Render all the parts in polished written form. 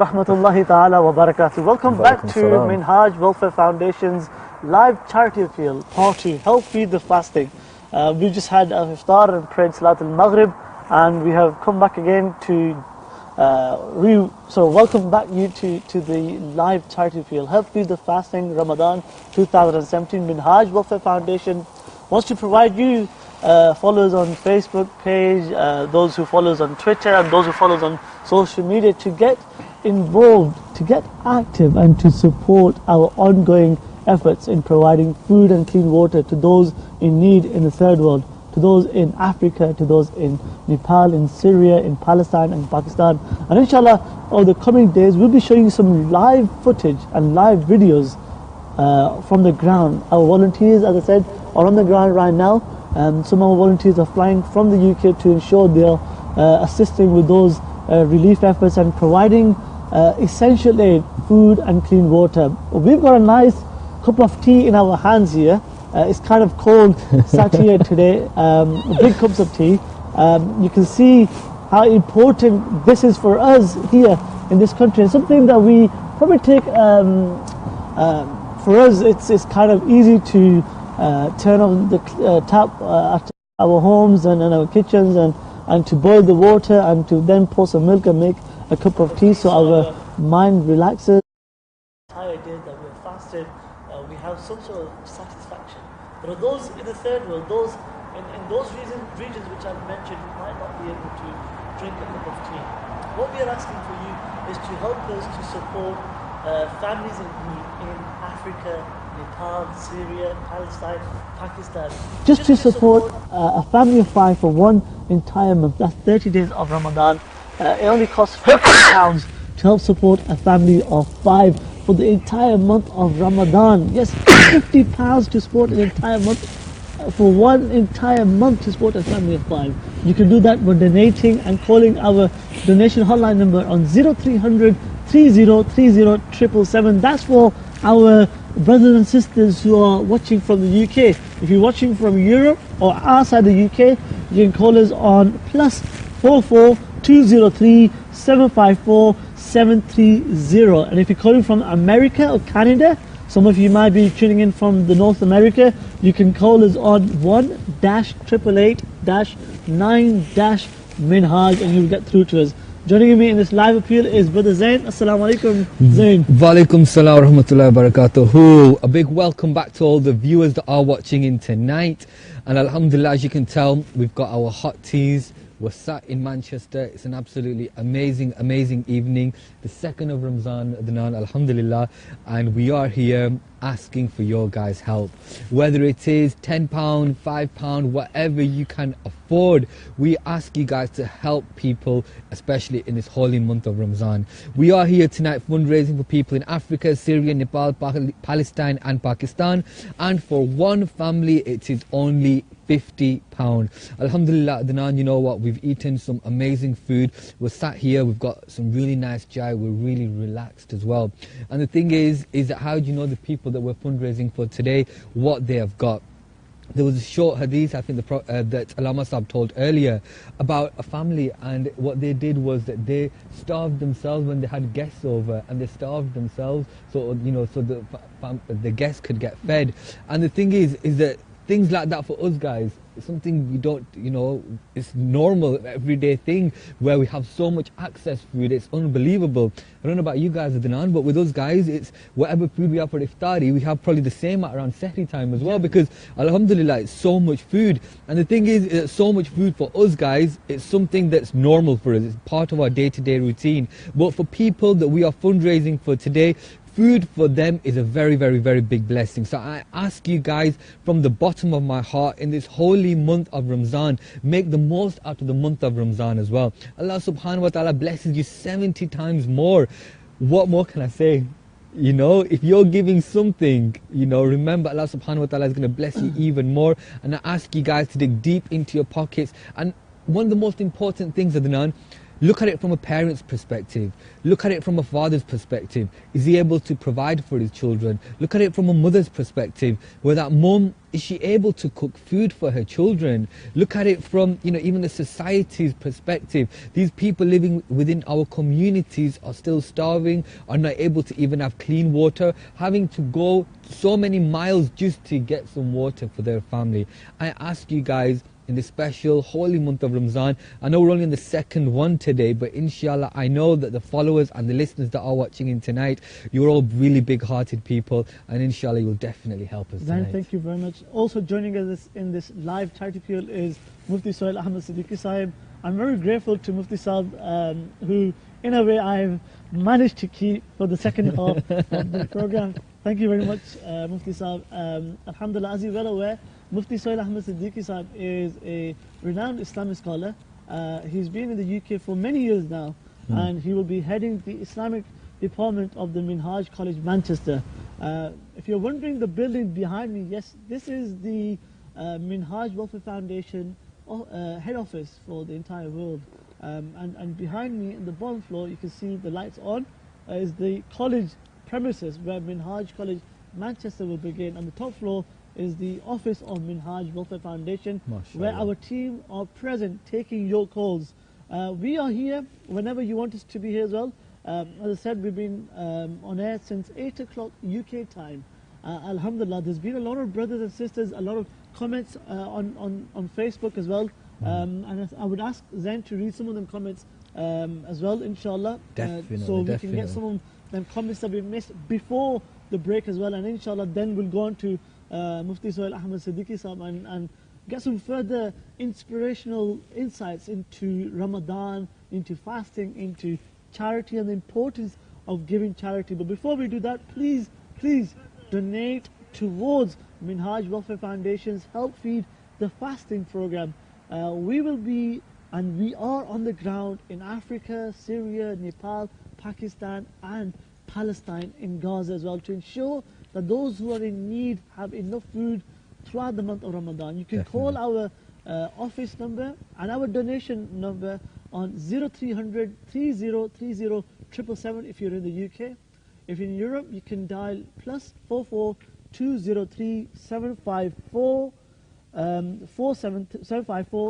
Rahmatullahi ta'ala wa barakatuh. Welcome back to Minhaj Welfare Foundation's live charity appeal, part 2, Help Feed the Fasting. We just had a iftar and prayed Salat al-Maghrib, and we have come back again to welcome back you to the live charity appeal, Help Feed the Fasting Ramadan 2017. Minhaj Welfare Foundation wants to provide you followers on Facebook page, those who follow us on Twitter, and those who follow us on social media to get involved, to get active, and to support our ongoing efforts in providing food and clean water to those in need in the third world, to those in Africa, to those in Nepal, in Syria, in Palestine and Pakistan. And inshallah, over the coming days, we'll be showing you some live footage and live videos from the ground. Our volunteers, as I said, are on the ground right now. Some of our volunteers are flying from the UK to ensure they are assisting with those relief efforts and providing essential aid, food and clean water. We've got a nice cup of tea in our hands here. It's kind of cold sat here today, big cups of tea. You can see how important this is for us here in this country, and something that we probably take, for us it's kind of easy to turn on the tap at our homes and in our kitchens and to boil the water and to then pour some milk and make a cup of tea so our mind relaxes. The entire day that we're fasted, we have some sort of satisfaction. But those in the third world, those in those regions which I've mentioned, might not be able to drink a cup of tea. What we are asking for you is to help us to support families in need in Africa, Nepal, Syria, Palestine, Pakistan. Just to support a family of 5 for one entire month. That's 30 days of Ramadan. It only costs £50 to help support a family of 5 for the entire month of Ramadan. Yes, £50 to support an entire month, for one entire month to support a family of 5. You can do that by donating and calling our donation hotline number on 0300 3030 777. That's for our brothers and sisters who are watching from the UK. If you're watching from Europe or outside the UK, you can call us on +44 203 754 730. And if you're calling from America or Canada, some of you might be tuning in from the North America, you can call us on 1-888-9-Minhaj and you'll get through to us. Joining me in this live appeal is Brother Zain. Assalamu alaikum, Zain. Walaikum salam wa rahmatullahi wa barakatuhu. A big welcome back to all the viewers that are watching in tonight. And alhamdulillah, as you can tell, we've got our hot teas. We're sat in Manchester. It's an absolutely amazing, amazing evening. The 2nd of Ramzan, Adnan, alhamdulillah. And we are here asking for your guys' help. Whether it is £10, £5, whatever you can afford, we ask you guys to help people, especially in this holy month of Ramzan. We are here tonight fundraising for people in Africa, Syria, Nepal, Palestine and Pakistan. And for one family, it is only £50. Alhamdulillah, Adnan, you know what? We've eaten some amazing food. We're sat here, we've got some really nice chai. We're really relaxed as well. And the thing is that how do you know the people that we're fundraising for today, what they have got? There was a short hadith, I think, that Alama Sahib told earlier about a family, and what they did was that they starved themselves when they had guests over, and they starved themselves so the guests could get fed. And the thing is that things like that for us guys, it's something we don't, it's normal, everyday thing where we have so much access food. It's unbelievable. I don't know about you guys, Adnan, but with us guys, it's whatever food we have for iftari, we have probably the same at around Sehri time as well, because alhamdulillah, it's so much food. And the thing is, it's so much food for us guys, it's something that's normal for us. It's part of our day-to-day routine. But for people that we are fundraising for today, food for them is a very, very, very big blessing. So I ask you guys from the bottom of my heart, in this holy month of Ramzan, make the most out of the month of Ramzan as well. Allah subhanahu wa ta'ala blesses you 70 times more. What more can I say? If you're giving something, remember Allah subhanahu wa ta'ala is going to bless you even more. And I ask you guys to dig deep into your pockets. And one of the most important things, Adnan, Look at it from a parent's perspective. Look at it from a father's perspective. Is he able to provide for his children? Look at it from a mother's perspective, where that mum, is she able to cook food for her children? Look at it from, even the society's perspective. These people living within our communities are still starving, are not able to even have clean water, having to go so many miles just to get some water for their family. I ask you guys, in this special holy month of Ramzan, I know we're only in the second one today, but inshallah, I know that the followers and the listeners that are watching in tonight, you're all really big-hearted people, and inshallah, you'll definitely help us tonight. Thank you very much. Also joining us in this live charity field is Mufti Sohail Ahmed Siddiqui Sahib. I'm very grateful to Mufti Sahib, who, in a way, I've managed to keep for the second half of the program. Thank you very much, Mufti Sahib. Alhamdulillah, as you're well aware, Mufti Sohail Ahmed Siddiqui Sahib is a renowned Islamic scholar. He's been in the UK for many years now, and he will be heading the Islamic department of the Minhaj College, Manchester. If you're wondering, the building behind me, yes, this is the Minhaj Welfare Foundation head office for the entire world. And behind me, in the bottom floor, you can see the lights on, is the college premises where Minhaj College, Manchester will begin. On the top floor is the office of Minhaj Welfare Foundation, where our team are present taking your calls. We are here whenever you want us to be here as well. As I said, we've been on air since 8 o'clock UK time. Alhamdulillah, there's been a lot of brothers and sisters, a lot of comments on Facebook as well. And I would ask Zain to read some of them comments as well, inshallah. So we can get some of them comments that we missed before the break as well. And inshallah, then we'll go on to Mufti Sohail Ahmed Siddiqui Sahib and get some further inspirational insights into Ramadan, into fasting, into charity and the importance of giving charity. But before we do that, please donate towards Minhaj Welfare Foundation's Help Feed the Fasting program. We will be, and we are on the ground in Africa, Syria, Nepal, Pakistan and Palestine, in Gaza as well, to ensure that those who are in need have enough food throughout the month of Ramadan. You can call our office number and our donation number on 0300 3030 777 if you're in the UK. If you're in Europe, you can dial +44 203 754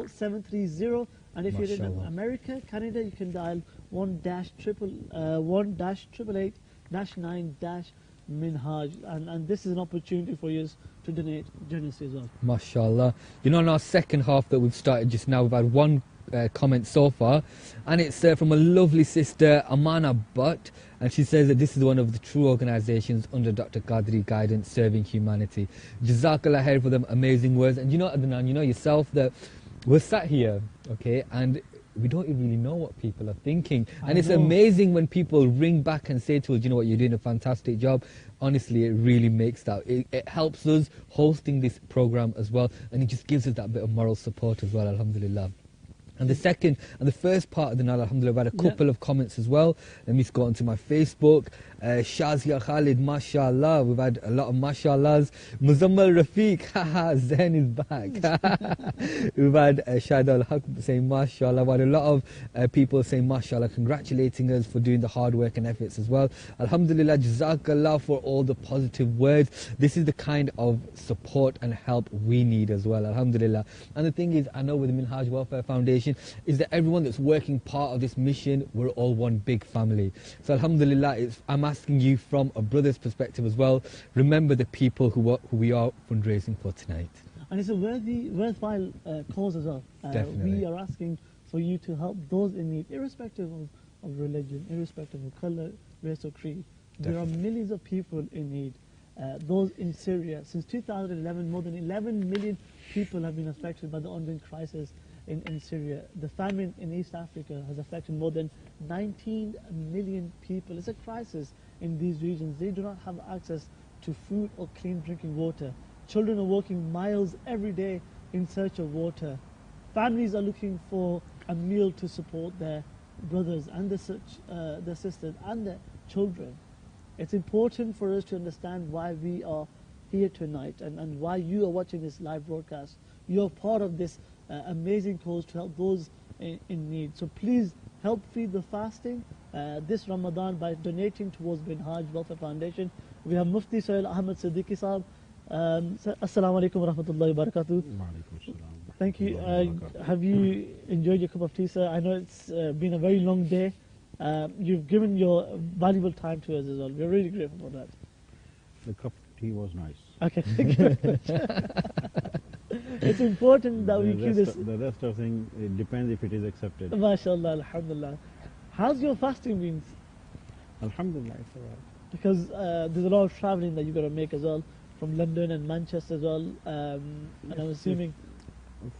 730. And if you're in America, Canada, you can dial 1-888-9- and this is an opportunity for you to donate generously as well. MashaAllah. In our second half that we've started just now, we've had one comment so far, and it's from a lovely sister, Amana Butt, and she says that this is one of the true organisations under Dr. Qadri guidance serving humanity. Jazakallah khair for them amazing words. And Adnan, you know yourself that we're sat here, okay, and we don't even really know what people are thinking. And it's amazing when people ring back and say to us, you know what, you're doing a fantastic job. Honestly, it really makes that. It helps us hosting this program as well, and it just gives us that bit of moral support as well, alhamdulillah. And the second and the first part of the night, alhamdulillah, I've had a couple of comments as well. Let me just go onto my Facebook. Shazia Khalid, mashallah. We've had a lot of mashallahs. Muzammal Rafiq, haha, Zen is back. We've had Shahid al-Haq saying mashallah. We've had a lot of people saying mashallah, congratulating us for doing the hard work and efforts as well. Alhamdulillah, jazakallah for all the positive words. This is the kind of support and help we need as well, alhamdulillah. And the thing is, I know with the Minhaj Welfare Foundation, is that everyone that's working part of this mission, we're all one big family. So alhamdulillah, I'm asking you from a brother's perspective as well, remember the people who we are fundraising for tonight. And it's a worthwhile cause as well. Definitely. We are asking for you to help those in need, irrespective of religion, irrespective of colour, race or creed. There are millions of people in need. Those in Syria, since 2011, more than 11 million people have been affected by the ongoing crisis in Syria. The famine in East Africa has affected more than 19 million people. It's a crisis in these regions. They do not have access to food or clean drinking water. Children are walking miles every day in search of water. Families are looking for a meal to support their brothers and their sisters and their children. It's important for us to understand why we are here tonight and why you are watching this live broadcast. You are part of this amazing cause to help those in need. So please help feed the fasting this Ramadan by donating towards Minhaj Welfare Foundation. We have Mufti Sohail Ahmed Siddiqui Sahab. Assalamu alaikum wa rahmatullahi wa barakatuh. Thank you. Have you enjoyed your cup of tea, sir? I know it's been a very long day. You've given your valuable time to us as well. We're really grateful for that. The cup of tea was nice. Okay, thank you very much. It's important that we keep this. The rest of thing, it depends if it is accepted. MashaAllah, alhamdulillah. How's your fasting been? Alhamdulillah, it's all right. Because there's a lot of traveling that you've got to make as well, from London and Manchester as well. And I'm assuming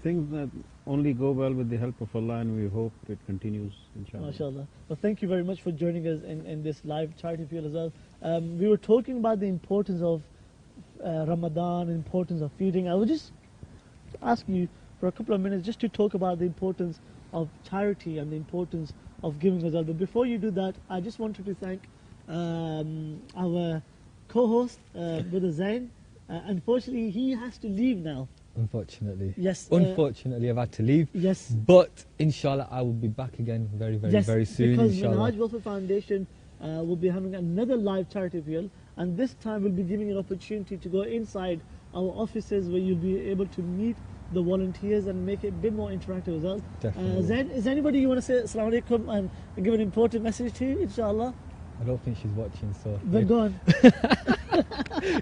things that only go well with the help of Allah, and we hope it continues, inshallah. MashaAllah. Well, thank you very much for joining us in this live charity appeal as well. We were talking about the importance of Ramadan, the importance of feeding. I would just ask you for a couple of minutes just to talk about the importance of charity and the importance of giving as well. But before you do that, I just wanted to thank our co-host, Brother Zain. Unfortunately, he has to leave now. Unfortunately. Yes. Unfortunately, I've had to leave. Yes. But inshallah, I will be back again very, very soon. Because Inshallah. Minhaj Welfare Foundation will be having another live charity appeal, and this time we'll be giving you an opportunity to go inside our offices where you'll be able to meet the volunteers and make it a bit more interactive as well. Definitely. Zain, is there anybody you want to say Assalamu alaikum and give an important message to, inshallah? I don't think she's watching, so. Then go on.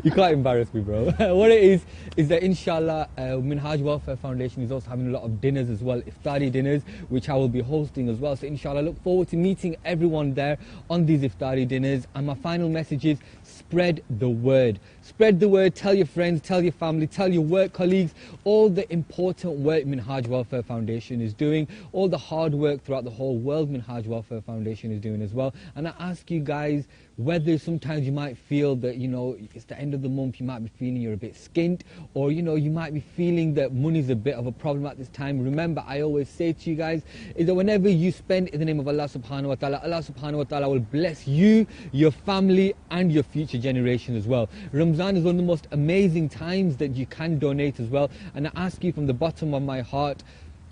You can't embarrass me, bro. What it is that inshallah, Minhaj Welfare Foundation is also having a lot of dinners as well, iftari dinners, which I will be hosting as well. So inshallah, look forward to meeting everyone there on these iftari dinners. And my final message is spread the word. Spread the word, tell your friends, tell your family, tell your work colleagues, all the important work Minhaj Welfare Foundation is doing, all the hard work throughout the whole world Minhaj Welfare Foundation is doing as well. And I ask you guys, whether sometimes you might feel that, you know, it's the end of the month, you might be feeling you're a bit skint, or, you know, you might be feeling that money's a bit of a problem at this time. Remember, I always say to you guys, is that whenever you spend in the name of Allah subhanahu wa ta'ala, Allah subhanahu wa ta'ala will bless you, your family, and your future generations as well. Ramzan is one of the most amazing times that you can donate as well. And I ask you from the bottom of my heart,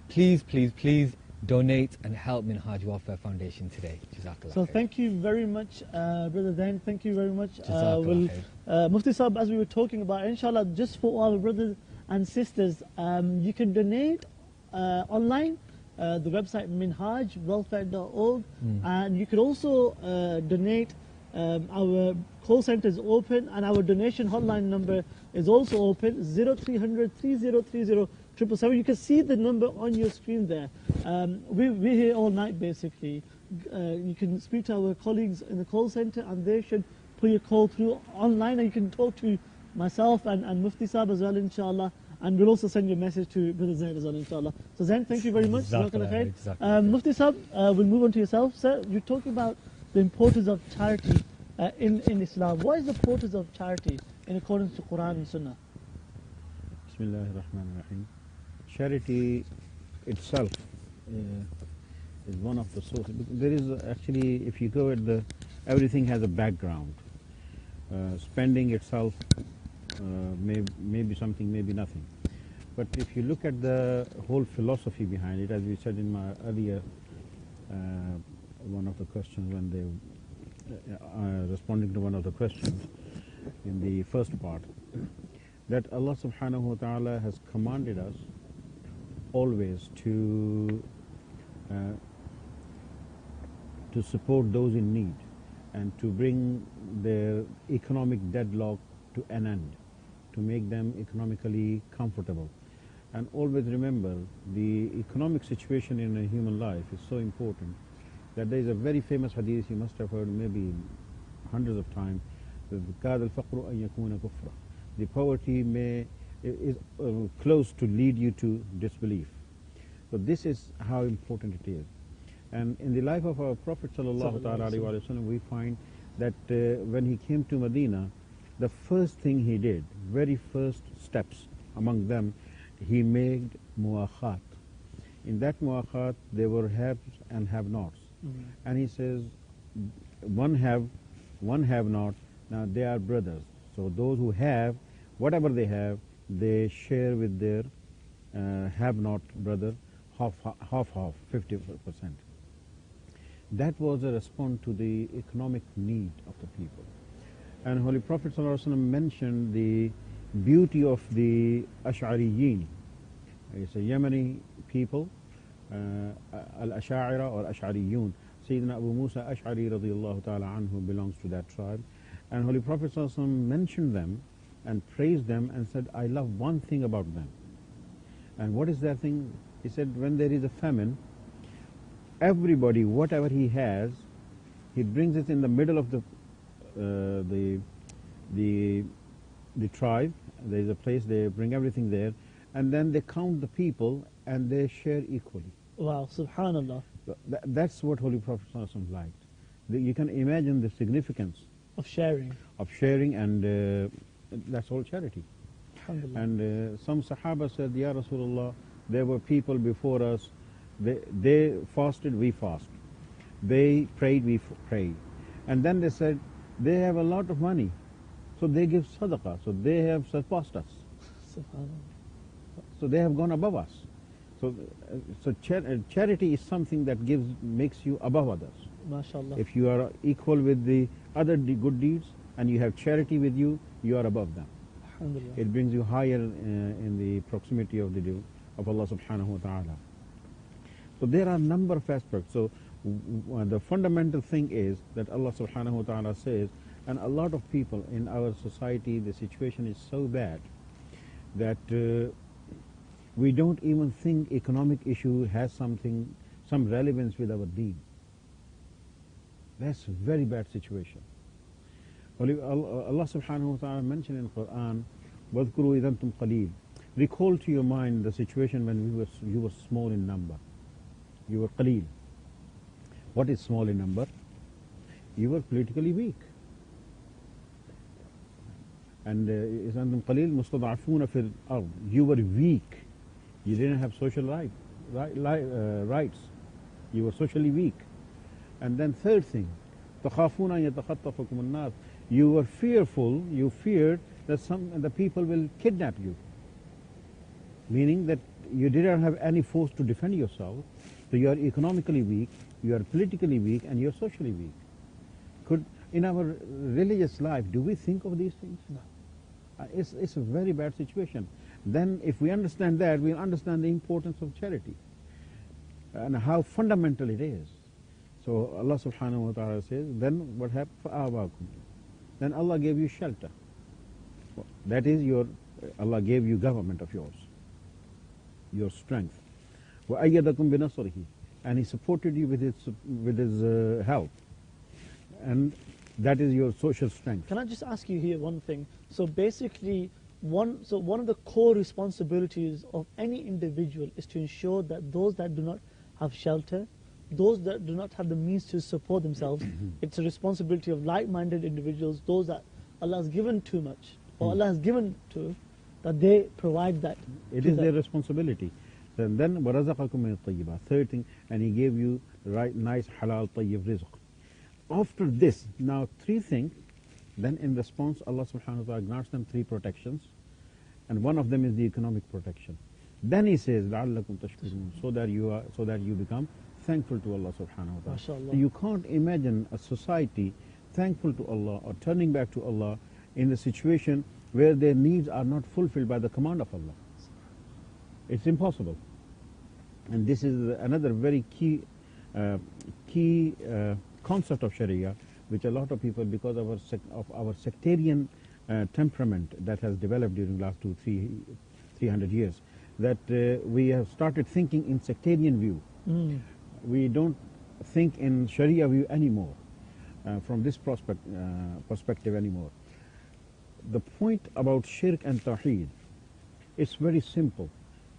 please, please, please, donate and help Minhaj Welfare Foundation today. Jazakallah. So thank you very much, Brother Zain. Thank you very much. Jazakallah Mufti Sahib, as we were talking about, inshallah, just for our brothers and sisters, you can donate online. The website minhajwelfare.org, and you could also donate. Our call center is open, and our donation hotline number is also open, 0300 3030 777. You can see the number on your screen there. We're here all night basically. You can speak to our colleagues in the call center, and they should put your call through online, and you can talk to myself and Mufti Sahib as well, inshallah. And we'll also send you a message to Brother Zain as well, inshallah. So Zain, thank you very much. Exactly. Mufti Sahib, we'll move on to yourself. Sir, you're talking about the importance of charity in Islam. What is the importance of charity in accordance to Quran and Sunnah? Bismillahir Rahmanir Rahim. Charity itself is one of the sources. There is actually, if you go at everything has a background. Spending itself may be something, maybe nothing. But if you look at the whole philosophy behind it, as we said in my earlier one of the questions when they responding to one of the questions in the first part, that Allah subhanahu wa ta'ala has commanded us always to support those in need and to bring their economic deadlock to an end, to make them economically comfortable. And always remember, the economic situation in a human life is so important that there is a very famous hadith you must have heard maybe hundreds of times, that the poverty is close to lead you to disbelief. So this is how important it is. And in the life of our Prophet ﷺ, we find that when he came to Medina, the first thing he did, very first steps among them, he made muakhat. In that muakhat, there were haves and have-nots. And he says, one have not, now they are brothers. So those who have, whatever they have, they share with their have not brother, half, 50%. That was a response to the economic need of the people. And Holy Prophet ﷺ mentioned the beauty of the Ash'ariyin. It's a Yemeni people, Al-Ash'ira or Ash'ariyun. Sayyidina Abu Musa Ash'ari radiyallahu ta'ala anhu belongs to that tribe. And Holy Prophet ﷺ mentioned them and praised them and said, I love one thing about them. And what is that thing? He said, when there is a famine, everybody, whatever he has, he brings it in the middle of the tribe. There is a place, they bring everything there, and then they count the people and they share equally. Wow, subhanallah. That's what Holy Prophet ﷺ liked. You can imagine the significance Of sharing. And that's all charity. Alhamdulillah. And some Sahaba said, Ya Rasulullah, there were people before us, they fasted, we fast. They prayed, we prayed. And then they said, they have a lot of money, so they give sadaqah, so they have surpassed us. Subhanallah. So they have gone above us. So charity is something that makes you above others. MashaAllah. If you are equal with the other good deeds and you have charity with you, you are above them. Alhamdulillah. It brings you higher in the proximity of Allah subhanahu wa ta'ala. So there are a number of aspects. So the fundamental thing is that Allah subhanahu wa ta'ala says, and a lot of people in our society, the situation is so bad that we don't even think economic issue has some relevance with our deen. That's a very bad situation. Allah subhanahu wa ta'ala mentioned in the Quran, وَاذْكُرُوا إِذَا أَنْتُمْ قَلِيلٌ. Recall to your mind the situation when you were small in number. You were qaleel. What is small in number? You were politically weak. And إِذَا أَنْتُمْ قَلِيلٌ مُسْتَضْعَفُونَ فِي الْأَرْضِ. You were weak. You didn't have social rights. You were socially weak. And then third thing, تَخَافُونَ أَنْ يَتَخَطَّفَكُمُ النَّاسُ. You were fearful, you feared that the people will kidnap you. Meaning that you didn't have any force to defend yourself, so you are economically weak, you are politically weak, and you are socially weak. In our religious life, do we think of these things? No. It's a very bad situation. Then if we understand that, we'll understand the importance of charity and how fundamental it is. So Allah subhanahu wa ta'ala says, then what happened? فَآوَاكُمْ. Then Allah gave you shelter. That is Allah gave you government of yours, your strength. وَأَيَّدَكُمْ بِنَصْرِهِ. And He supported you with His help. And that is your social strength. Can I just ask you here one thing? So basically, one of the core responsibilities of any individual is to ensure that those that do not have shelter, those that do not have the means to support themselves, it's a responsibility of like-minded individuals, those that Allah has given too much, or Allah has given to, that they provide that. It is their responsibility. Then وَرَزَقَكُم مِّنَ الطَّيِّبَاتِ. Third thing, and He gave you nice halal tayyib rizq. After this, now three things, then in response Allah subhanahu wa ta'ala grants them three protections, and one of them is the economic protection. Then He says, لَعَلَّكُمْ تَشْكُرُونَ, so that you become thankful to Allah subhanahu wa ta'ala. MashaAllah. You can't imagine a society thankful to Allah or turning back to Allah in the situation where their needs are not fulfilled by the command of Allah. It's impossible. And this is another very key concept of Sharia, which a lot of people, because of our sectarian temperament that has developed during the last 300 years, that we have started thinking in sectarian view. We don't think in Sharia view anymore, from this perspective anymore. The point about shirk and tawheed, it's very simple.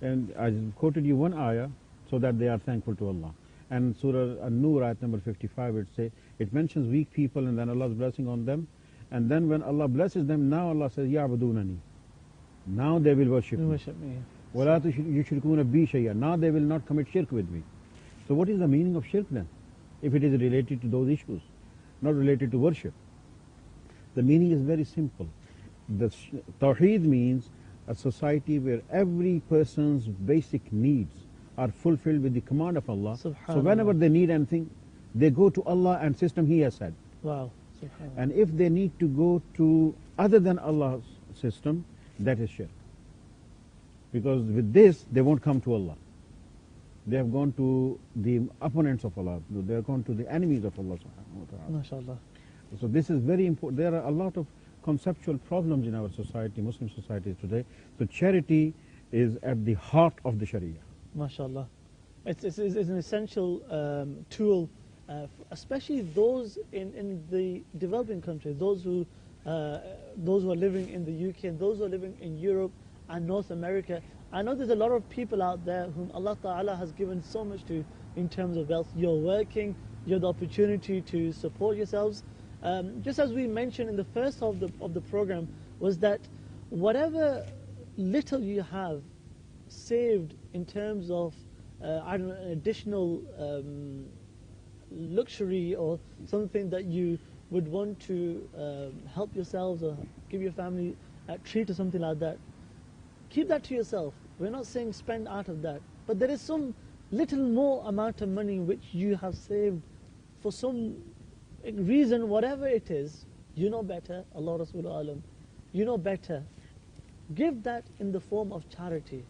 And I quoted you one ayah so that they are thankful to Allah. And Surah An-Nur, ayat number 55, it mentions weak people and then Allah's blessing on them. And then when Allah blesses them, now Allah says, يَعْبُدُونَنِي. Now they will worship me. وَلَا يُشْرِكُونَ بِي شَيْئًا. Now they will not commit shirk with me. So what is the meaning of shirk then? If it is related to those issues, not related to worship. The meaning is very simple. The Tawheed means a society where every person's basic needs are fulfilled with the command of Allah. So whenever they need anything, they go to Allah and system He has said. Wow. Subhanallah. And if they need to go to other than Allah's system, that is shirk. Because with this, they won't come to Allah. They have gone to the opponents of Allah. They have gone to the enemies of Allah subhanahu wa ta'ala. MashaAllah. So this is very important. There are a lot of conceptual problems in our society, Muslim society today. So charity is at the heart of the Sharia. MashaAllah. It's an essential tool, especially those in the developing countries, those who are living in the UK and those who are living in Europe and North America. I know there's a lot of people out there whom Allah Ta'ala has given so much to in terms of wealth. You're working, you have the opportunity to support yourselves. Just as we mentioned in the first half of the program, was that whatever little you have saved in terms of I don't know, an additional luxury or something that you would want to help yourselves or give your family a treat or something like that, keep that to yourself. We're not saying spend out of that, but there is some little more amount of money which you have saved for some reason, whatever it is. You know better, Allah Rasul Alam, you know better. Give that in the form of charity,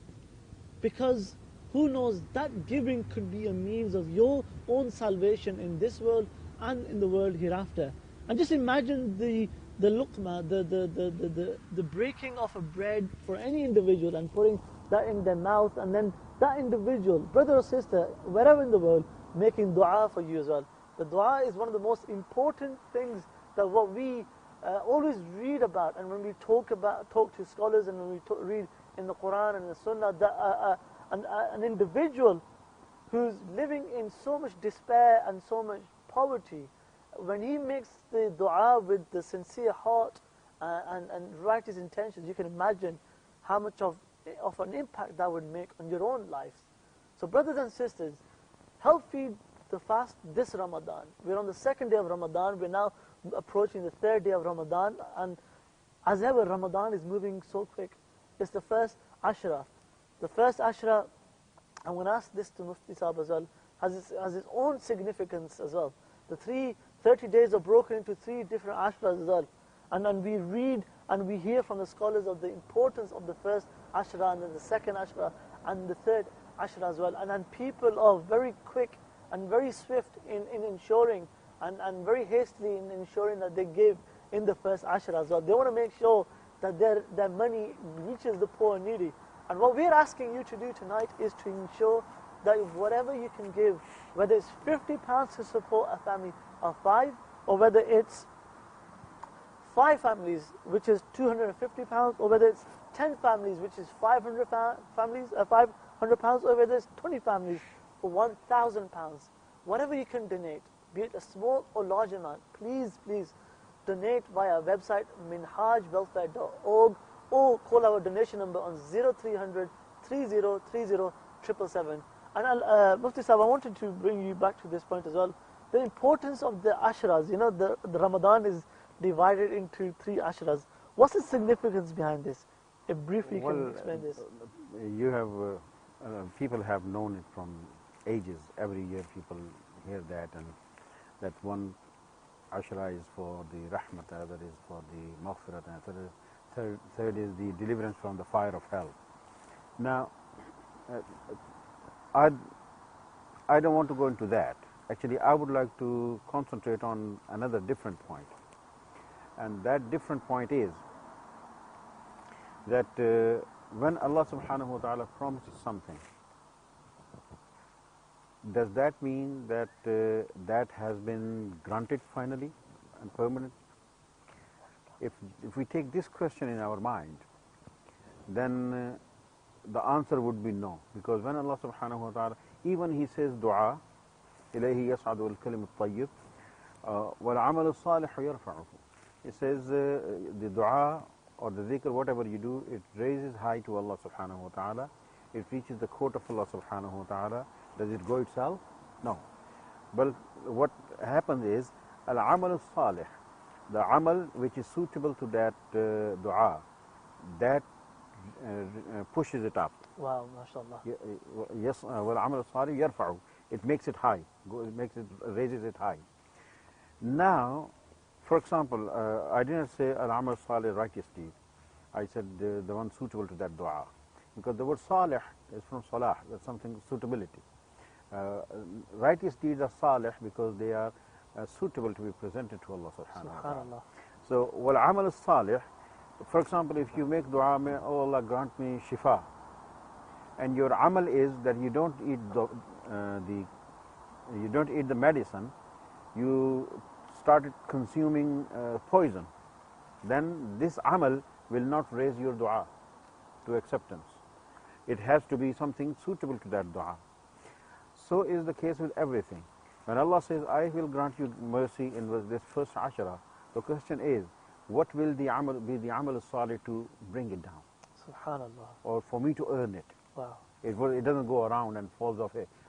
because who knows, that giving could be a means of your own salvation in this world and in the world hereafter. And just imagine the luqma, the breaking of a bread for any individual and putting that in their mouth, and then that individual, brother or sister, wherever in the world, making dua for you as well. The dua is one of the most important things that what we always read about, and when we talk to scholars, and when we read in the Quran and the Sunnah, that an individual who's living in so much despair and so much poverty, when he makes the dua with the sincere heart and righteous intentions, you can imagine how much of an impact that would make on your own lives. So brothers and sisters, help feed the fast this Ramadan. We're on the second day of Ramadan. We're now approaching the third day of Ramadan, and as ever, Ramadan is moving so quick. It's the first Ashra. The first Ashra, I'm going to ask this to Mufti Sahib as well, has its own significance as well. The 30 days are broken into 3 different Ashras as well. And we read and we hear from the scholars of the importance of the first Ashra, and then the second Ashra, and the third Ashra as well. And people are very quick and very swift in ensuring, and very hastily in ensuring that they give in the first Ashra as well. They want to make sure that their money reaches the poor and needy. And what we're asking you to do tonight is to ensure that whatever you can give, whether it's £50 to support a family of 5, or whether it's 5 families, which is £250, or whether it's 10 families, which is £500, or whether it's 20 families for £1,000. Whatever you can donate, be it a small or large amount, please donate via our website minhajwelfare.org, or call our donation number on 0300 3030 777. And Mufti Sahib, I wanted to bring you back to this point as well. The importance of the Ashras. You know, the Ramadan is divided into 3 Ashras. What's the significance behind this? If briefly you can explain this. You have, people have known it from ages. Every year people hear that, and that one Ashra is for the Rahmat, the other is for the Maghfirat, and third is the deliverance from the fire of hell. Now, I don't want to go into that. Actually, I would like to concentrate on another different point. And that different point is that when Allah subhanahu wa ta'ala promises something, does that mean that that has been granted finally and permanent? If we take this question in our mind, then the answer would be no. Because when Allah subhanahu wa ta'ala, even He says dua, إِلَيْهِ يَصْعَدُ الْكَلِمُ الطَّيِّبُ وَالْعَمَلُ الصَّالِحُ يَرْفَعُهُ. It says the dua or the dhikr, whatever you do, it raises high to Allah subhanahu wa ta'ala. It reaches the court of Allah subhanahu wa ta'ala. Does it go itself? No. But what happens is, al-amal salih, the amal which is suitable to that dua, that pushes it up. Wow, mashallah. Yes, wal-amal salih yarfa'u. It makes it high. Raises it high. Now, for example, I didn't say al-amal salih, righteous deed. I said the one suitable to that dua, because the word salih is from salah. That's something suitability. Righteous deeds are salih because they are suitable to be presented to Allah subhanahu wa ta'ala. So, wal amal salih, for example, if you make dua, may oh Allah grant me shifa, and your amal is that you don't eat the medicine, you started consuming poison, then this amal will not raise your dua to acceptance. It has to be something suitable to that dua. So is the case with everything. When Allah says, I will grant you mercy in this first ashara, the question is, what will the amal be the amal salih to bring it down? Subhanallah. Or for me to earn it? Wow. It doesn't go around and falls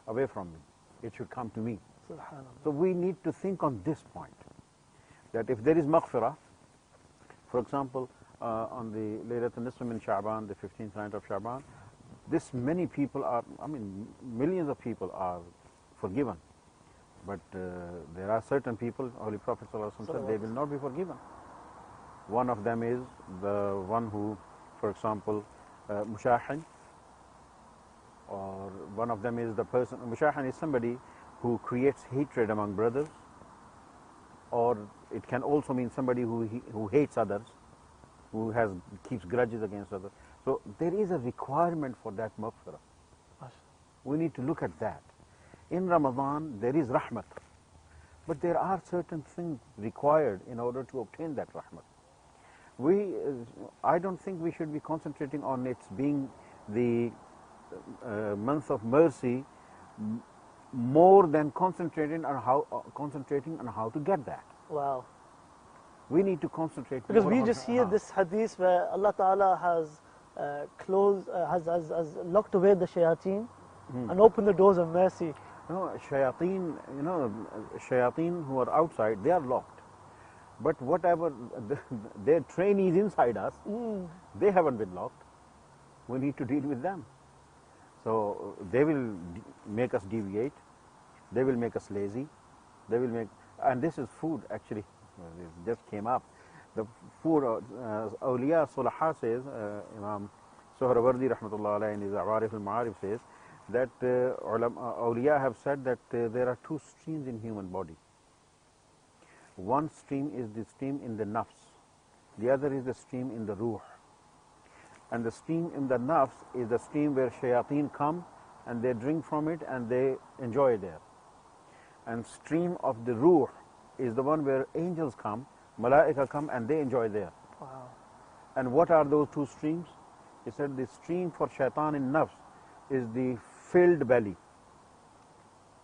away from me. It should come to me. Subhanallah. So we need to think on this point, that if there is maghfirah, for example, on the Laylatul Nisf min Sha'ban, the 15th night of Sha'ban, this many people are, millions of people are forgiven. But there are certain people, Holy Prophet ﷺ said, they will not be forgiven. One of them is the one who, for example, mushahin, or one of them is the person, mushahin is somebody who creates hatred among brothers, or it can also mean somebody who hates others, who keeps grudges against others. So there is a requirement for that maghfirah. We need to look at that. In Ramadan, there is rahmat, but there are certain things required in order to obtain that rahmat. I don't think we should be concentrating on its being the month of mercy more than concentrating on how to get that. Wow. We need to concentrate because more we on just hear this hadith where Allah Ta'ala has has locked away the shayateen and opened the doors of mercy. No, shayateen, shayateen who are outside, they are locked. But whatever their trainees inside us, they haven't been locked. We need to deal with them. So they will make us deviate. They will make us lazy. They will make, and this is food actually. It just came up. The food, Awliya Sulaha says, Imam Suhrawardi rahmatullah alayhi in his Awarif al-Ma'arif says that Awliya have said that there are two streams in human body. One stream is the stream in the nafs. The other is the stream in the ruh. And the stream in the nafs is the stream where shayateen come and they drink from it and they enjoy there. And stream of the ruh is the one where angels come, malaika come and they enjoy there. Wow. And what are those two streams? He said the stream for shaitan in nafs is the filled belly.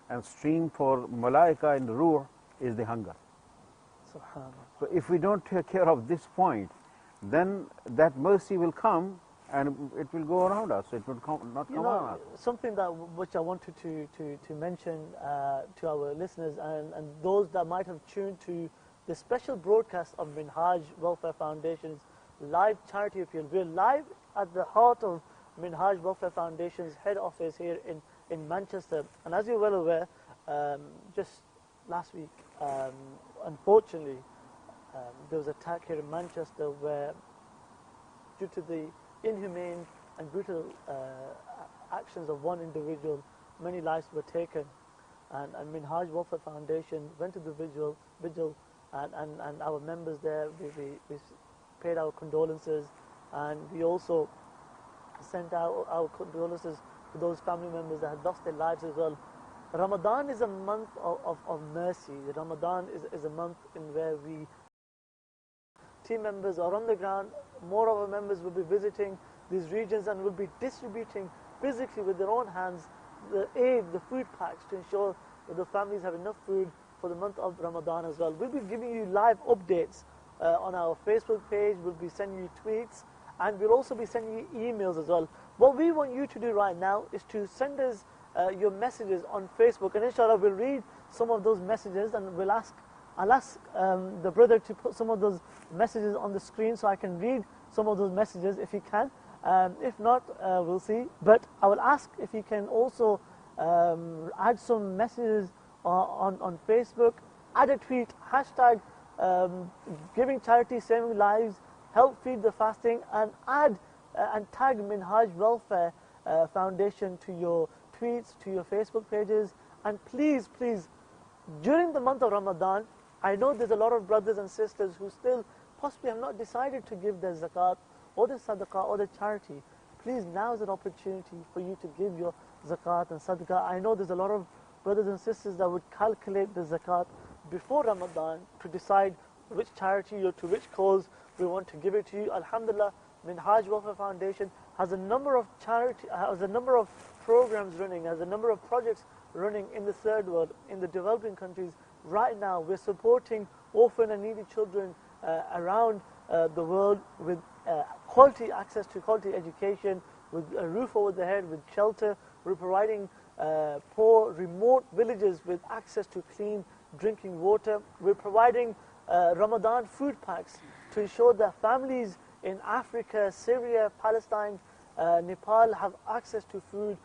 And stream for malaika in ruh is the hunger. Subhanallah. So if we don't take care of this point, then that mercy will come and it will go around us. It will not come around us. Something which I wanted to mention to our listeners and those that might have tuned to the special broadcast of Minhaj Welfare Foundation's live charity appeal. We're live at the heart of Minhaj Welfare Foundation's head office here in Manchester. And as you're well aware, just last week, unfortunately, there was an attack here in Manchester where, due to the inhumane and brutal actions of one individual, many lives were taken. And Minhaj Welfare Foundation went to the vigil and our members there, we paid our condolences, and we also sent out our condolences to those family members that had lost their lives as well. Ramadan is a month of mercy. Ramadan is a month in where we team members are on the ground. More of our members will be visiting these regions and will be distributing physically with their own hands the aid, the food packs, to ensure that the families have enough food for the month of Ramadan as well. We'll be giving you live updates on our Facebook page. We'll be sending you tweets, and we'll also be sending you emails as well. What we want you to do right now is to send us your messages on Facebook, and inshallah we'll read some of those messages, and I'll ask the brother to put some of those messages on the screen so I can read some of those messages if he can. If not, we'll see. But I will ask if he can also add some messages on Facebook, add a tweet, hashtag giving charity, saving lives, help feed the fasting, and add and tag Minhaj Welfare Foundation to your tweets, to your Facebook pages. And please, please, during the month of Ramadan, I know there's a lot of brothers and sisters who still possibly have not decided to give their zakat or the sadaqah or the charity. Please, now is an opportunity for you to give your zakat and sadaqah. I know there's a lot of brothers and sisters that would calculate the zakat before Ramadan to decide which charity or to which cause we want to give it to you. Alhamdulillah, Minhaj Welfare Foundation has a number of programs running, has a number of projects running in the third world, in the developing countries. Right now, we're supporting orphan and needy children around the world with quality access to quality education, with a roof over their head, with shelter. We're providing poor, remote villages with access to clean drinking water. We're providing Ramadan food packs to ensure that families in Africa, Syria, Palestine, Nepal have access to food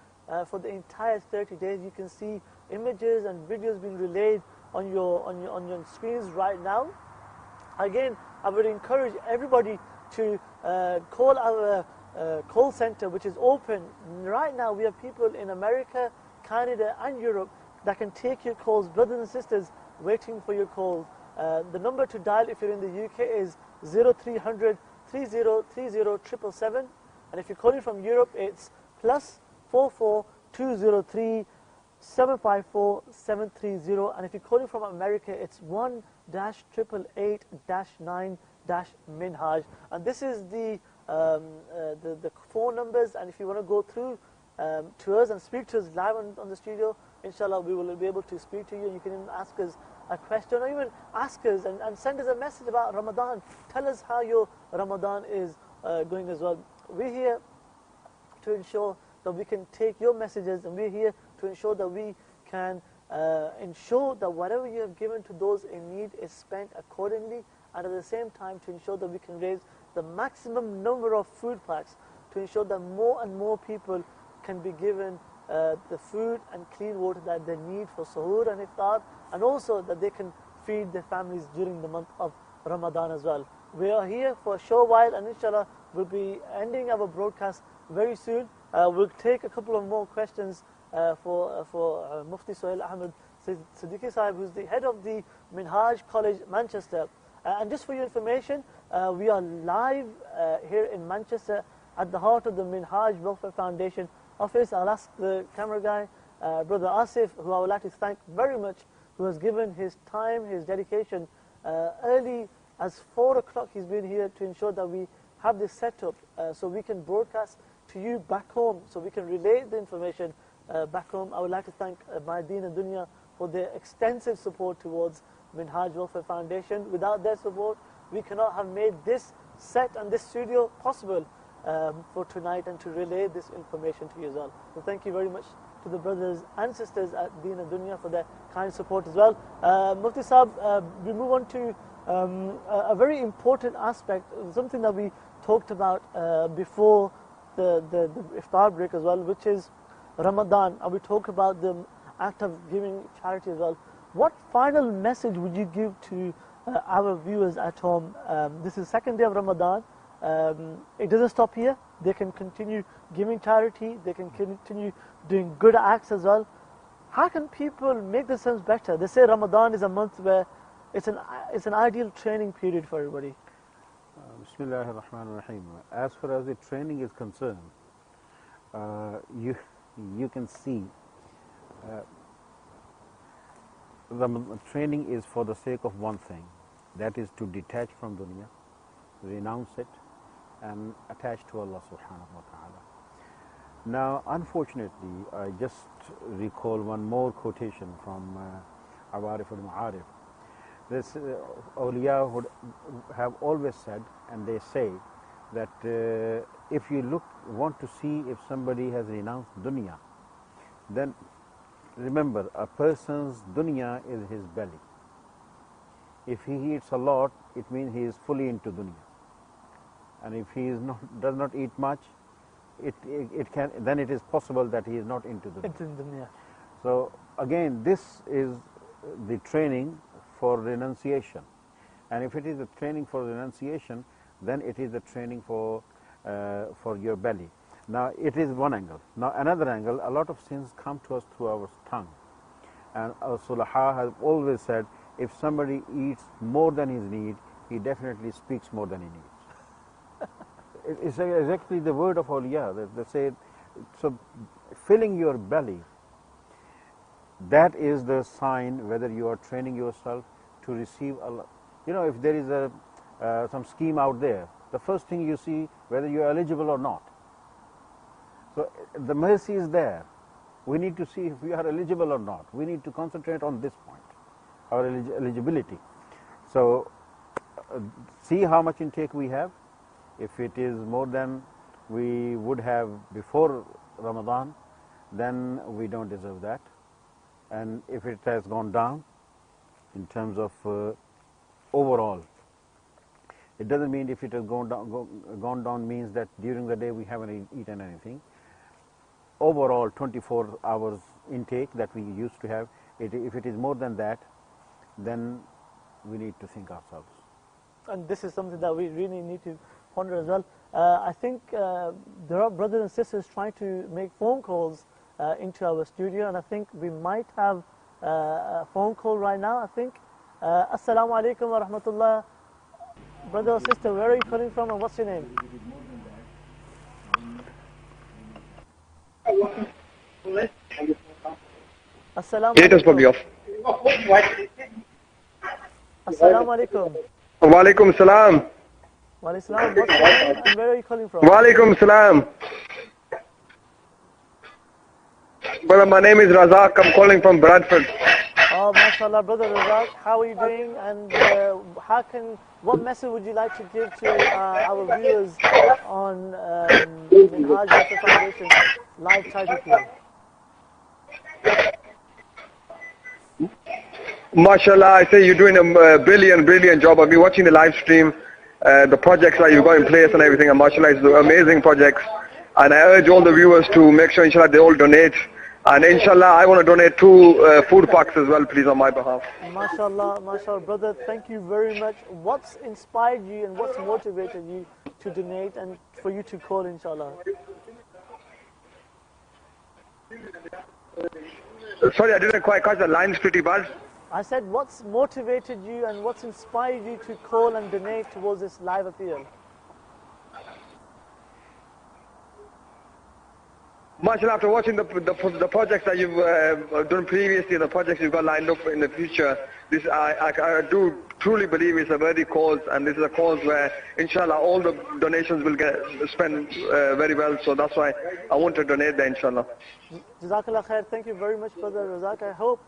for the entire 30 days. You can see images and videos being relayed on your screens right now. Again, I would encourage everybody to call our call center, which is open. Right now, we have people in America, Canada, and Europe that can take your calls, brothers and sisters waiting for your calls. The number to dial if you're in the UK is 0300 3030 and if you're calling from Europe, it's +44 203 754 730, and if you're calling from America, it's 1-888-9-Minhaj. And this is the phone numbers, and if you want to go through to us and speak to us live on the studio, inshallah, we will be able to speak to you, and you can even ask us a question, or even ask us and send us a message about Ramadan. Tell us how your Ramadan is going as well. We're here to ensure that we can take your messages, and we're here to ensure that we can ensure that whatever you have given to those in need is spent accordingly, and at the same time to ensure that we can raise the maximum number of food packs to ensure that more and more people can be given the food and clean water that they need for suhoor and iftar, and also that they can feed their families during the month of Ramadan as well. We are here for a short while, and inshallah we'll be ending our broadcast very soon. We'll take a couple of more questions for Mufti Suhail Ahmed Siddiqui Sahib, who's the head of the Minhaj College, Manchester. And just for your information, we are live here in Manchester at the heart of the Minhaj Welfare Foundation office. I'll ask the camera guy, Brother Asif, who I would like to thank very much, who has given his time, his dedication. Early as 4 o'clock he's been here to ensure that we have this set up so we can broadcast to you back home, so we can relay the information back home. I would like to thank my Deen and Dunya for their extensive support towards Minhaj Welfare Foundation. Without their support, we cannot have made this set and this studio possible for tonight, and to relay this information to you as well. So thank you very much to the brothers and sisters at Deen and Dunya for their kind support as well. Mufti Sahib, we move on to a very important aspect, something that we talked about before the iftar break as well, which is Ramadan, and we talk about the act of giving charity as well. What final message would you give to our viewers at home? This is the second day of Ramadan. It doesn't stop here. They can continue giving charity, they can continue doing good acts as well. How can people make themselves better? They say Ramadan is a month where it's an ideal training period for everybody. Bismillahir Rahmanir Rahim. As far as the training is concerned, you can see training is for the sake of one thing, that is to detach from dunya, renounce it, and attach to Allah subhanahu wa ta'ala. Now, unfortunately, I just recall one more quotation from Awarif al-Ma'arif. This awliya would have always said, and they say, that if you want to see if somebody has renounced dunya, then remember, a person's dunya is his belly. If he eats a lot, it means he is fully into dunya. And if he does not eat much, then it is possible that he is not into dunya. So again, this is the training for renunciation. And if it is a training for renunciation, then it is a training for your belly. Now, it is one angle. Now, another angle, a lot of sins come to us through our tongue. And our Sulaha has always said, if somebody eats more than his need, he definitely speaks more than he needs. It's exactly the word of awliya. They say, so filling your belly, that is the sign whether you are training yourself to receive Allah. You know, if there is some scheme out there, the first thing you see whether you are eligible or not. So the mercy is there. We need to see if we are eligible or not. We need to concentrate on this point, our eligibility. So see how much intake we have. If it is more than we would have before Ramadan, then we don't deserve that. And if it has gone down in terms of overall, it doesn't mean if it has gone down means that during the day we haven't eaten anything. Overall 24 hours intake that we used to have, if it is more than that, then we need to think ourselves. And this is something that we really need to ponder as well. I think there are brothers and sisters trying to make phone calls into our studio, and I think we might have a phone call right now. I think. Assalamu alaikum wa rahmatullah. Brother or sister, where are you calling from and what's your name? Assalamu alaikum. Assalamu alaikum. Wa alaikum salam. Wa alaikum salam. What's your name and where are you calling from? Wa alaikum salam. Brother, my name is Razak. I'm calling from Bradford. Oh, mashallah, Brother Razak, how are you doing? And what message would you like to give to our viewers on Minhaj Welfare Foundation's live charity field? MashaAllah, I say you're doing a brilliant job. I've been watching the live stream, the projects that you've got in place and everything, and MashaAllah, it's amazing projects. And I urge all the viewers to make sure, inshallah, they all donate. And inshallah, I want to donate 2 food packs as well, please, on my behalf. MashaAllah, brother, thank you very much. What's inspired you and what's motivated you to donate and for you to call, inshallah? Sorry, I didn't quite catch the line's pretty bad. I said, what's motivated you and what's inspired you to call and donate towards this live appeal? MashaAllah, after watching the projects that you've done previously, the projects you've got lined up in the future, this I do truly believe it's a worthy cause, and this is a cause where, inshallah, all the donations will get spent very well. So that's why I want to donate there, inshallah. Jazakallah khair. Thank you very much, Brother Razak. I hope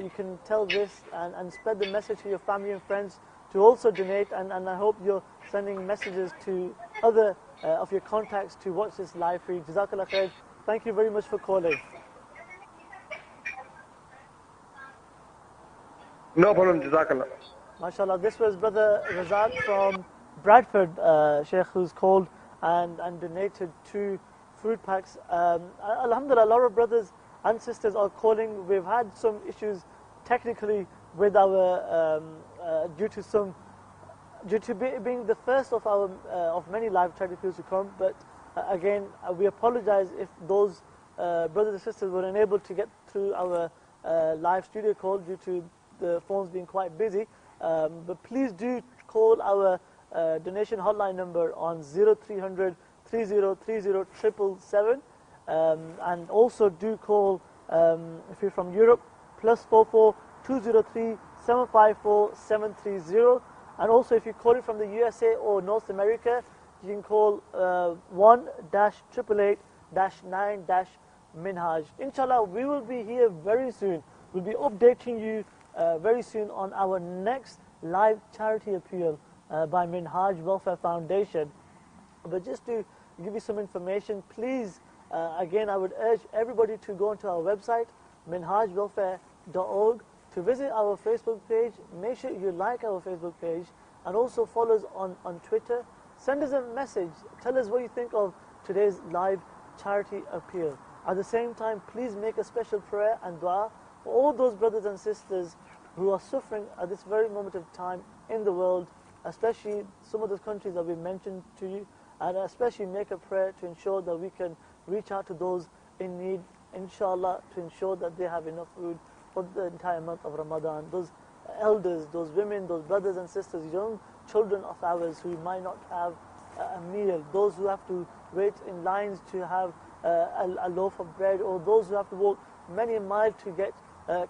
you can tell this and spread the message to your family and friends to also donate, and I hope you're sending messages to other of your contacts to watch this live feed. Jazakallah khair. Thank you very much for calling. No problem, Jazakallah. MashaAllah, this was Brother Razak from Bradford, Sheikh, who's called and donated 2 food packs. Alhamdulillah, a lot of brothers and sisters are calling. We've had some issues technically with our, due to being the first of our of many live charity fields to come, but again, we apologize if those brothers and sisters were unable to get through our live studio call due to the phones being quite busy. But please do call our donation hotline number on 0300 3030 777, and also do call if you're from Europe +44 203 754 730, and also if you're calling from the USA or North America, you can call 1-888-9-Minhaj. Inshallah, we will be here very soon. We'll be updating you very soon on our next live charity appeal by Minhaj Welfare Foundation. But just to give you some information, please, again, I would urge everybody to go onto our website, minhajwelfare.org, to visit our Facebook page. Make sure you like our Facebook page and also follow us on Twitter. Send us a message. Tell us what you think of today's live charity appeal. At the same time, please make a special prayer and dua for all those brothers and sisters who are suffering at this very moment of time in the world, especially some of the countries that we mentioned to you, and especially make a prayer to ensure that we can reach out to those in need, inshallah, to ensure that they have enough food for the entire month of Ramadan. Those elders, those women, those brothers and sisters, young children of ours who might not have a meal, those who have to wait in lines to have a loaf of bread, or those who have to walk many miles to get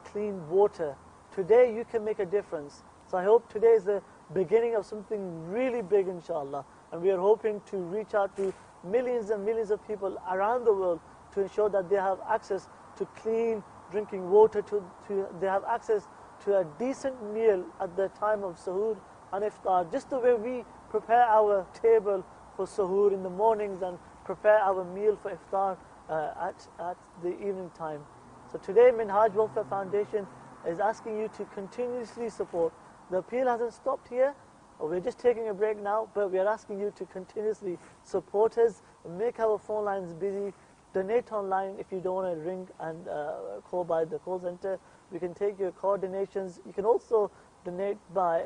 clean water. Today you can make a difference. So I hope today is the beginning of something really big, inshallah, and we are hoping to reach out to millions and millions of people around the world to ensure that they have access to clean drinking water, they have access to a decent meal at the time of suhoor and iftar, just the way we prepare our table for suhoor in the mornings and prepare our meal for iftar at the evening time. So today Minhaj Welfare Foundation is asking you to continuously support. The appeal hasn't stopped here. We're just taking a break now, but we are asking you to continuously support us, make our phone lines busy, donate online if you don't want to ring and call by the call center. We can take your card donations. You can also donate by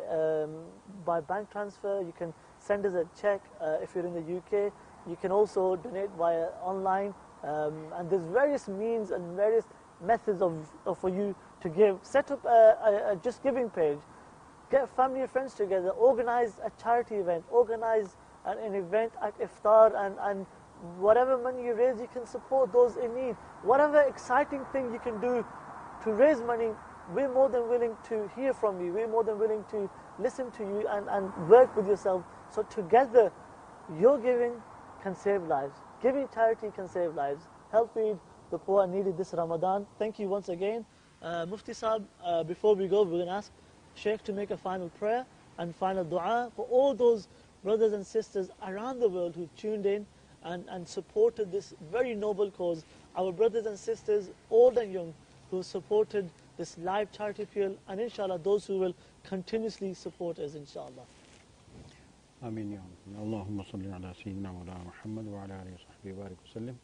bank transfer. You can send us a check if you're in the UK. You can also donate via online. And there's various means and various methods for you to give. Set up a Just Giving page. Get family and friends together. Organize a charity event. Organize an event at iftar, and whatever money you raise, you can support those in need. Whatever exciting thing you can do to raise money, we're more than willing to hear from you. We're more than willing to listen to you and work with yourself. So together, your giving can save lives. Giving charity can save lives. Help feed the poor and needy this Ramadan. Thank you once again. Mufti Saab, before we go, we're going to ask Sheikh to make a final prayer and final dua for all those brothers and sisters around the world who tuned in and supported this very noble cause. Our brothers and sisters, old and young, who supported this live charity appeal, and inshallah those who will continuously support us, inshallah. آمين يا رب. اللهم صل على سيدنا مولانا محمد وعلى آله وصحبه وبارك وسلم.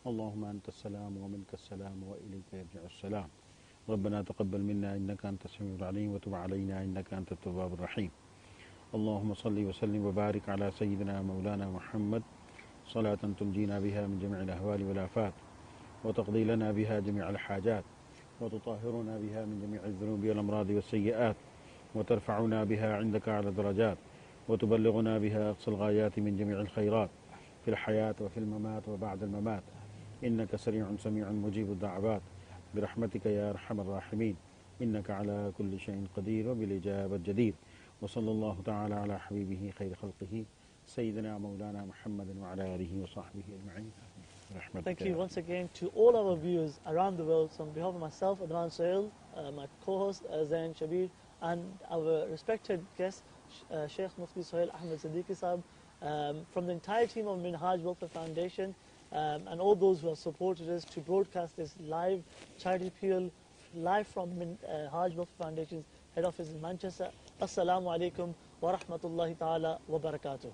اللهم أنت السلام ومنك السلام وإليك يرجع السلام. ربنا تقبل منا إنك أنت السميع العليم وتب علينا إنك أنت التواب الرحيم. اللهم صل وسلم وبارك على سيدنا مولانا محمد صلاة تنجينا بها من جميع الأهوال والآفات وتقضي لنا بها جميع الحاجات وتطهرنا بها من جميع الذنوب والأمراض والسيئات وترفعنا بها عندك على درجات وتبلغنا بها أقصى الغايات من جميع الخيرات في الحياة وفي الممات وبعد الممات إنك سريع سميع مجيب الدعوات برحمتك يا أرحم الراحمين إنك على كل شيء قدير وبالإجابة جدير وصلى الله تعالى على حبيبه خير خلقه سيدنا مولانا محمد وعلى آله وصحبه أجمعين. Thank you once again to all our viewers around the world. So on behalf of myself, Adnan Sohail, my co-host Zain Shabir, and our respected guest, Sheikh Mufti Sohail Ahmed Siddiqui Saab, from the entire team of Minhaj Welfare Foundation, and all those who have supported us to broadcast this live charity appeal, live from Minhaj Welfare Foundation's head office in Manchester. Assalamu alaikum wa rahmatullahi ta'ala wa barakatuh.